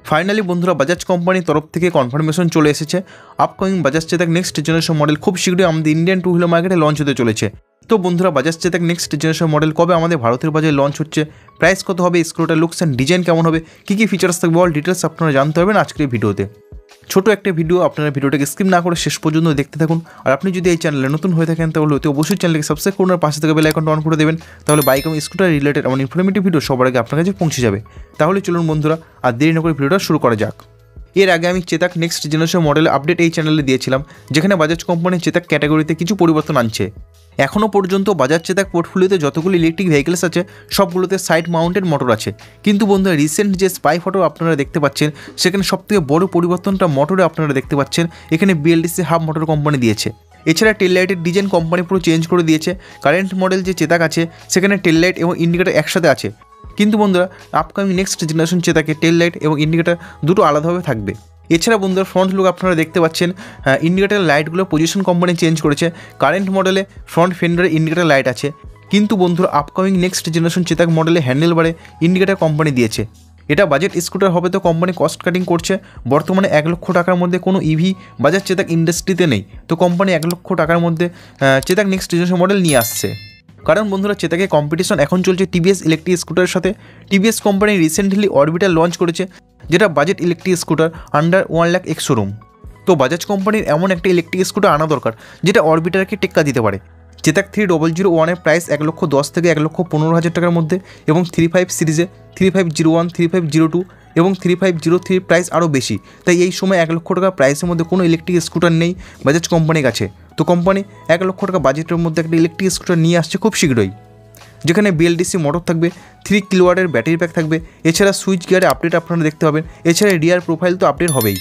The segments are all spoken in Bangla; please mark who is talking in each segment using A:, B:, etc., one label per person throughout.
A: ফাইনালি বন্ধুরা বাজাজ কোম্পানির তরফ থেকে কনফার্মেশন চলে এসেছে upcoming Bajaj Chetak next generation model খুব শীঘ্রই আমাদের ইন্ডিয়ান টু হুইলার মার্কেটে লঞ্চ হতে চলেছে। তো বন্ধুরা Bajaj Chetak next generation model কবে আমাদের ভারতের বাজারে লঞ্চ হচ্ছে, প্রাইস কত হবে, স্ক্রুটার লুকস অ্যান্ড ডিজাইন কেমন হবে, কী কী ফিচার্স থাকবে, অল ডিটেলস আপনারা জানতে পারবেন আজকের ভিডিওতে। ছোট একটা ভিডিও, আপনারা ভিডিওটাকে স্কিপ না করে শেষ পর্যন্ত দেখতে থাকুন। আর আপনি যদি এই চ্যানেলে নতুন হয়ে থাকেন তাহলে অবশ্যই চ্যানেলকে সাবস্ক্রাইব করুন আর পাশে থেকে বেল আইকনটা অন করে দেবেন, তাহলে বাইক এবং স্কুটার রিলেটেড এমন ইনফরমেটিভ ভিডিও সবার আগে আপনার কাছে পৌঁছে যাবে। তাহলে চলুন বন্ধুরা আর দেরি না করে ভিডিওটা শুরু করা যাক। এর আগে আমি Chetak next generation model update এই চ্যানেলে দিয়েছিলাম, যেখানে বাজাজ কোম্পানি চেতক ক্যাটাগরিতে কিছু পরিবর্তন আনছে। এখনও পর্যন্ত বাজাজ চেতক পোর্টফোলিওতে যতগুলো ইলেকট্রিক ভেহিকেলস আছে সবগুলোতে সাইড মাউন্টেড মোটর আছে, কিন্তু বন্ধুরা রিসেন্ট যে স্পাই ফটো আপনারা দেখতে পাচ্ছেন সেখানে সবথেকে বড় পরিবর্তনটা মোটরে আপনারা দেখতে পাচ্ছেন। এখানে BLDC হাব মোটর কোম্পানি দিয়েছে। এছাড়া টেল লাইটের ডিজাইন কোম্পানি পুরো চেঞ্জ করে দিয়েছে। কারেন্ট মডেল যে চেতক আছে সেখানে টেল লাইট এবং ইন্ডিকেটার একসাথে আছে, কিন্তু বন্ধুরা আপকামিং নেক্সট জেনারেশন চেতকে টেল লাইট এবং ইন্ডিকেটার দুটো আলাদাভাবে থাকবে। এছাড়া বন্ধুরা ফ্রন্ট লুক আপনারা দেখতে পাচ্ছেন ইন্ডিকেটার লাইটগুলো পজিশন কোম্পানি চেঞ্জ করেছে। কারেন্ট মডেলে ফ্রন্ট ফেন্ডারে ইন্ডিকেটার লাইট আছে, কিন্তু বন্ধুরা আপকামিং নেক্সট জেনারেশন চেতক মডেলে হ্যান্ডেল বারে ইন্ডিকেটার কোম্পানি দিয়েছে। এটা বাজেট স্কুটার হবে তো কোম্পানি কস্ট কাটিং করছে। বর্তমানে 1 লক্ষ টাকার মধ্যে কোনো ইভি বাজাজ চেতক ইন্ডাস্ট্রিতে নেই, তো কোম্পানি 1 লক্ষ টাকার মধ্যে চেতক নেক্সট জেনারেশন মডেল নিয়ে আসছে। কারণ বন্ধুরা চেতকের কম্পিটিশন এখন চলছে টিভিএস ইলেকট্রিক স্কুটারের সাথে। TVS company recently orbiter launch করেছে, যেটা budget electric scooter under 1 lakh x-showroom. তো বাজাজ কোম্পানির এমন একটা ইলেকট্রিক স্কুটার আনা দরকার যেটা অরবিটারকে টেক্কা দিতে পারে। চেতক 3001 এর প্রাইস 1,10,000 থেকে 1,15,000 টাকার মধ্যে, এবং 35 সিরিজে 3501, 3502 এবং 3503 প্রাইস আরও বেশি। তাই এই সময় 1 লক্ষ টাকা প্রাইসের মধ্যে কোনো ইলেকট্রিক স্কুটার নেই বাজাজ কোম্পানির কাছে। তো কোম্পানি 1 লক্ষ টাকা বাজেটের মধ্যে একটা ইলেকট্রিক স্কুটার নিয়ে আসছে খুব শীঘ্রই, যেখানে BLDC মোটর থাকবে, 3 কিলোওয়াটের ব্যাটারি প্যাক থাকবে। এছাড়া সুইচ গিয়ারে আপডেট আপনারা দেখতে পাবেন। এছাড়া রিয়ার প্রোফাইল তো আপডেট হবেই।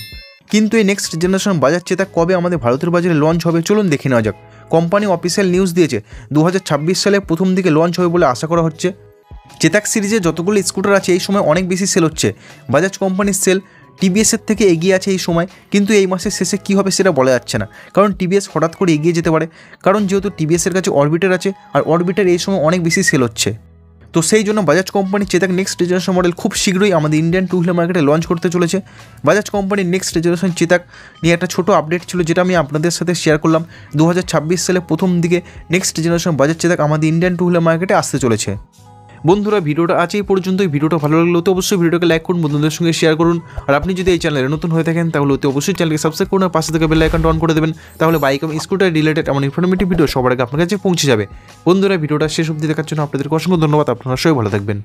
A: কিন্তু এই নেক্সট জেনারেশন বাজাজ চেতক কবে আমাদের ভারতের বাজারে লঞ্চ হবে চলুন দেখে নেওয়া যাক। কোম্পানি অফিসিয়াল নিউজ দিয়েছে 2026 সালে প্রথম দিকে লঞ্চ হবে বলে আশা করা হচ্ছে। চেতক সিরিজে যতগুলো স্কুটার আছে এই সময় অনেক বেশি সেল হচ্ছে। বাজাজ কোম্পানির সেল টিভিএসের থেকে এগিয়ে আছে এই সময়, কিন্তু এই মাসের শেষে কী হবে সেটা বলা যাচ্ছে না, কারণ টিভিএস হঠাৎ করে এগিয়ে যেতে পারে। কারণ যেহেতু টিভিএসের কাছে অরবিটার আছে, আর অরবিটার এই সময় অনেক বেশি সেল হচ্ছে। তো সেই জন্য Bajaj company Chetak next generation model খুব শীঘ্রই আমাদের ইন্ডিয়ান টু হুইলার মার্কেটে লঞ্চ করতে চলেছে। বাজাজ কোম্পানির নেক্সট জেনারেশন চেতক নিয়ে একটা ছোটো আপডেট ছিল, যেটা আমি আপনাদের সাথে শেয়ার করলাম। 2026 সালে প্রথম দিকে নেক্সট জেনারেশন বাজাজ চেতক আমাদের ইন্ডিয়ান টু হুইলার মার্কেটে আসতে চলেছে। বন্ধুরা ভিডিওটা আছে এই পর্যন্তই। ভিডিওটা ভালো লাগলে তো অবশ্যই ভিডিওটাকে লাইক করুন, বন্ধুদের সঙ্গে শেয়ার করুন। আর আপনি যদি এই চ্যানেলে নতুন হয়ে থাকেন তাহলে অবশ্যই চ্যানেলকে সাবস্ক্রাইব করুন আর পাশে থেকে বেল আইকনটা অন করে দেবেন, তাহলে বাইক এবং স্কুটার রিলেটেড এমন ইনফরমেটিভ ভিডিও সবার আগে আপনার কাছে পৌঁছে যাবে। বন্ধুরা ভিডিওটা শেষ অবধি দেখার জন্য আপনাদেরকে অসংখ্য ধন্যবাদ। আপনারা সবাই ভালো থাকবেন।